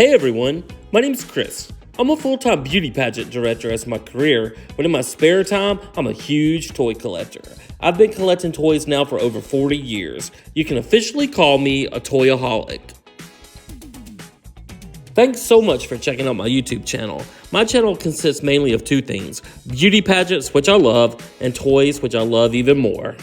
Hey everyone, my name's Chris. I'm a full-time beauty pageant director as my career, but in my spare time, I'm a huge toy collector. I've been collecting toys now for over 40 years. You can officially call me a toyaholic. Thanks so much for checking out my YouTube channel. My channel consists mainly of two things: beauty pageants, which I love, and toys, which I love even more.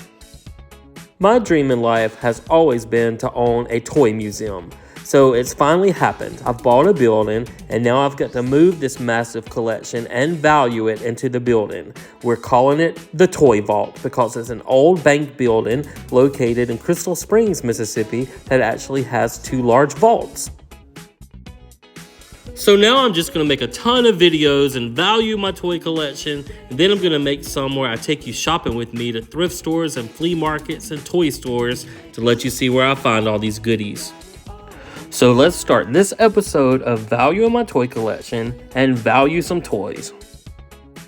My dream in life has always been to own a toy museum. So it's finally happened. I've bought a building and now I've got to move this massive collection and value it into the building. We're calling it the Toy Vault because it's an old bank building located in Crystal Springs, Mississippi that actually has two large vaults. So now I'm just going to make a ton of videos and value my toy collection, and then I'm going to make some where I take you shopping with me to thrift stores and flea markets and toy stores to let you see where I find all these goodies. So let's start this episode of Valuing My Toy Collection and value some toys.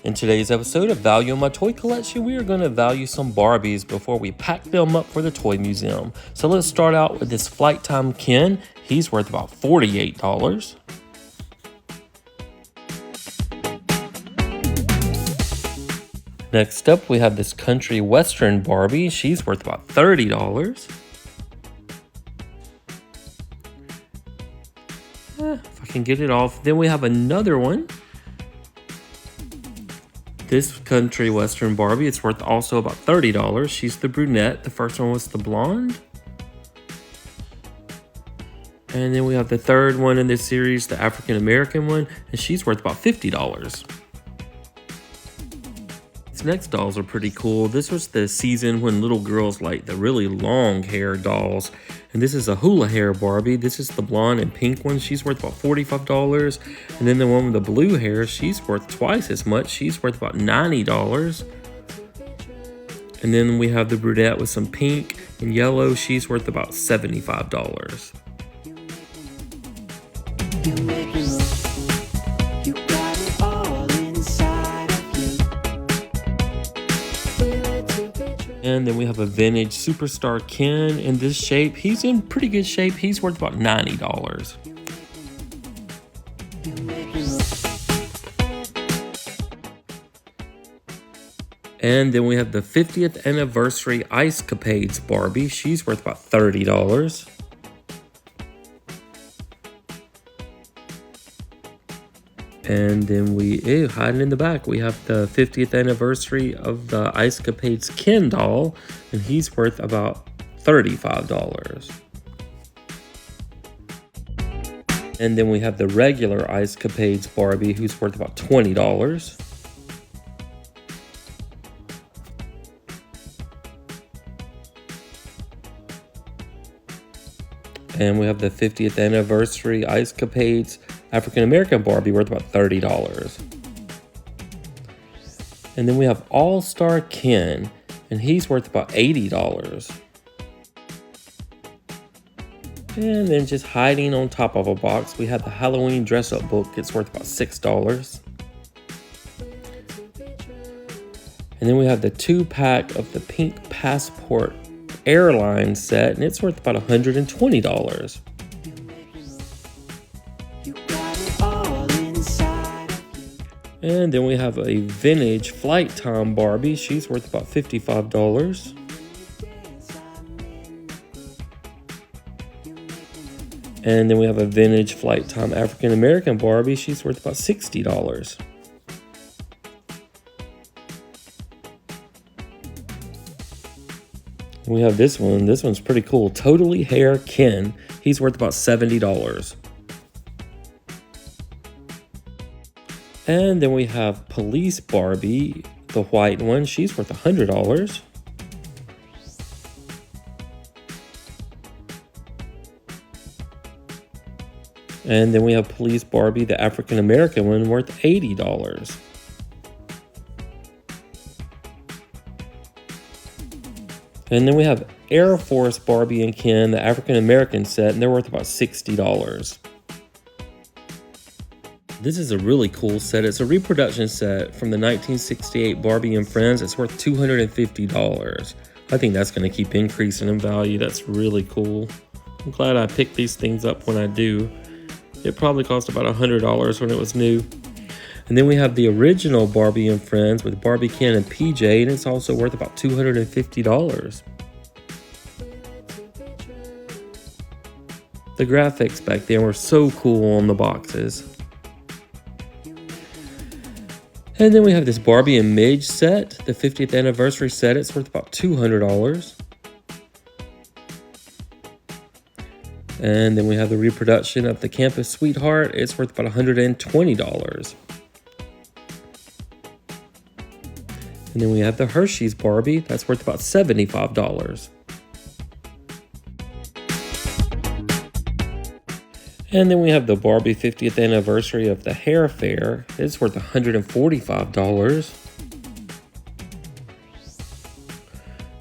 In today's episode of Valuing My Toy Collection, we are going to value some Barbies before we pack them up for the toy museum. So let's start out with this Flight Time Ken. He's worth about $48. Next up, we have this Country Western Barbie. She's worth about $30. If I can get it off. Then we have another one. This Country Western Barbie, it's worth also about $30. She's the brunette. The first one was the blonde. And then we have the third one in this series, the African American one, and she's worth about $50. These next dolls are pretty cool. This was the season when little girls liked the really long hair dolls. And this is a hula hair Barbie. This is the blonde and pink one. She's worth about $45. And then the one with the blue hair, she's worth twice as much. She's worth about $90. And then we have the brunette with some pink and yellow. She's worth about $75. And then we have a vintage Superstar Ken in this shape. He's in pretty good shape. He's worth about $90. And then we have the 50th Anniversary Ice Capades Barbie. She's worth about $30. And then hiding in the back, we have the 50th anniversary of the Ice Capades Ken doll, and he's worth about $35. And then we have the regular Ice Capades Barbie, who's worth about $20. And we have the 50th anniversary Ice Capades African American Barbie, worth about $30. And then we have All-Star Ken, and he's worth about $80. And then just hiding on top of a box, we have the Halloween dress-up book. It's worth about $6. And then we have the 2-pack of the Pink Passport Airline set, and it's worth about $120. And then we have a vintage Flight Time Barbie. She's worth about $55. And then we have a vintage Flight Time African American Barbie. She's worth about $60. We have this one. This one's pretty cool. Totally Hair Ken. He's worth about $70. And then we have Police Barbie, the white one. She's worth $100. And then we have Police Barbie, the African American one, worth $80. And then we have Air Force Barbie and Ken, the African American set, and they're worth about $60. This is a really cool set. It's a reproduction set from the 1968 Barbie and Friends. It's worth $250. I think that's going to keep increasing in value. That's really cool. I'm glad I picked these things up when I do. It probably cost about $100 when it was new. And then we have the original Barbie and Friends with Barbie Ken and PJ, and it's also worth about $250. The graphics back then were so cool on the boxes. And then we have this Barbie and Midge set, the 50th anniversary set. It's worth about $200. And then we have the reproduction of the Campus Sweetheart. It's worth about $120. And then we have the Hershey's Barbie. That's worth about $75. And then we have the Barbie 50th anniversary of the Hair Fair. It's worth $145.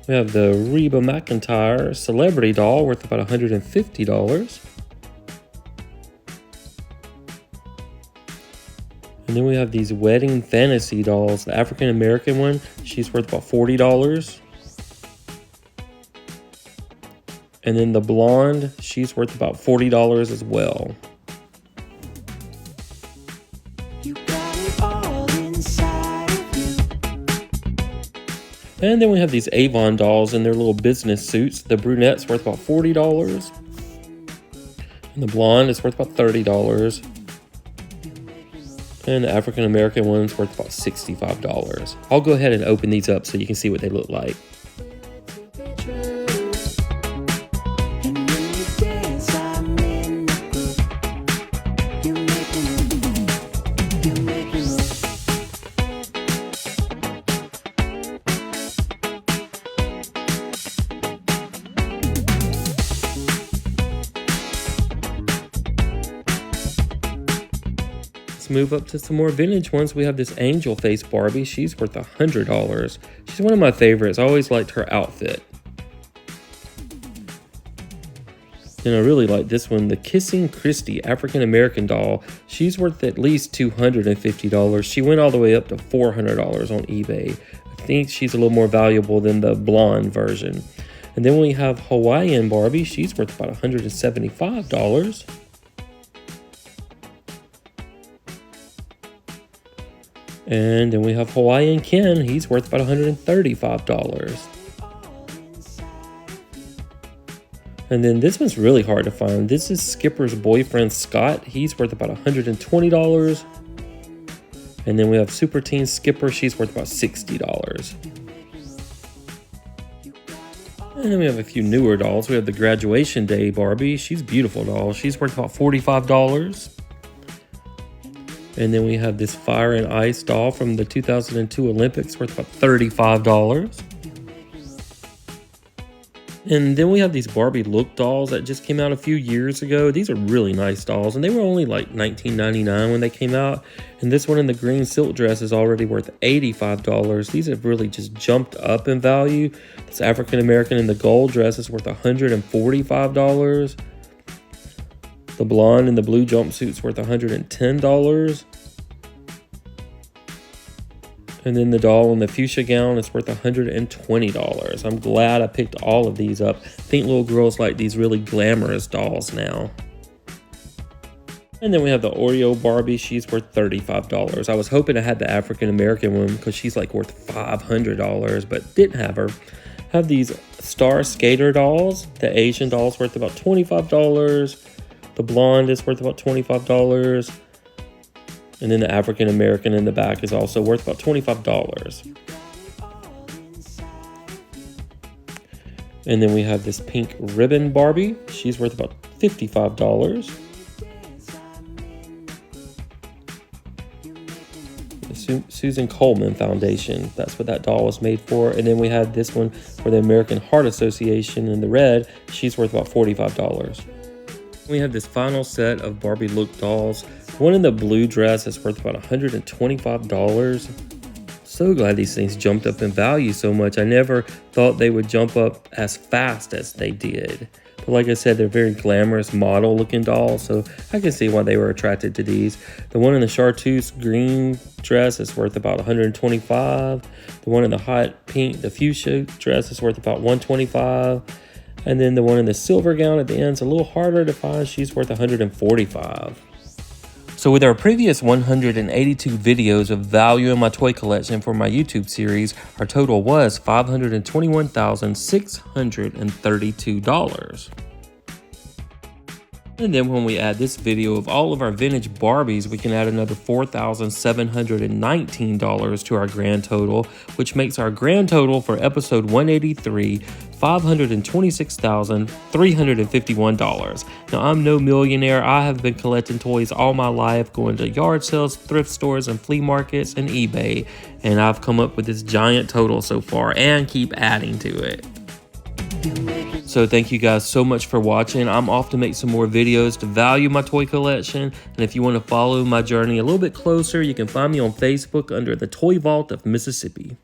We have the Reba McEntire Celebrity Doll worth about $150. And then we have these Wedding Fantasy dolls. The African American one, she's worth about $40. And then the blonde, she's worth about $40 as well. And then we have these Avon dolls in their little business suits. The brunette's worth about $40. And the blonde is worth about $30. And the African American one's worth about $65. I'll go ahead and open these up so you can see what they look like. Move up to some more vintage ones. We have this angel face Barbie. She's worth $100. She's one of my favorites. I always liked her outfit. And I really like this one, the Kissing Christie African American doll. She's worth at least $250. She went all the way up to $400 on eBay. I think she's a little more valuable than the blonde version. And then we have Hawaiian Barbie. She's worth about $175. And then we have Hawaiian Ken. He's worth about $135. And then this one's really hard to find. This is Skipper's boyfriend, Scott. He's worth about $120. And then we have Super Teen Skipper. She's worth about $60. And then we have a few newer dolls. We have the Graduation Day Barbie. She's a beautiful doll. She's worth about $45. And then we have this Fire and Ice doll from the 2002 Olympics, worth about $35. And then we have these Barbie Look dolls that just came out a few years ago. These are really nice dolls, and they were only like $19.99 when they came out. And this one in the green silk dress is already worth $85. These have really just jumped up in value. This African American in the gold dress is worth $145. The blonde in the blue jumpsuit's worth $110. And then the doll in the fuchsia gown is worth $120. I'm glad I picked all of these up. I think little girls like these really glamorous dolls now. And then we have the Oreo Barbie. She's worth $35. I was hoping I had the African American one because she's like worth $500, but didn't have her. Have these Star Skater dolls. The Asian doll's worth about $25. The blonde is worth about $25. And then the African American in the back is also worth about $25. And then we have this pink ribbon Barbie. She's worth about $55. The Susan Coleman Foundation. That's what that doll was made for. And then we have this one for the American Heart Association in the red. She's worth about $45. We have this final set of Barbie Look dolls. One in the blue dress is worth about $125. So glad these things jumped up in value so much. I never thought they would jump up as fast as they did. But like I said, they're very glamorous model looking dolls, so I can see why they were attracted to these. The one in the chartreuse green dress is worth about $125. The one in the hot pink, the fuchsia dress is worth about $125. And then the one in the silver gown at the end is a little harder to find. She's worth $145. So with our previous 182 videos of value in my toy collection for my YouTube series, our total was $521,632. And then when we add this video of all of our vintage Barbies, we can add another $4,719 to our grand total, which makes our grand total for episode 183 $526,351. Now, I'm no millionaire. I have been collecting toys all my life, going to yard sales, thrift stores, and flea markets, and eBay, and I've come up with this giant total so far and keep adding to it. So thank you guys so much for watching. I'm off to make some more videos to value my toy collection. And if you want to follow my journey a little bit closer, you can find me on Facebook under the Toy Vault of Mississippi.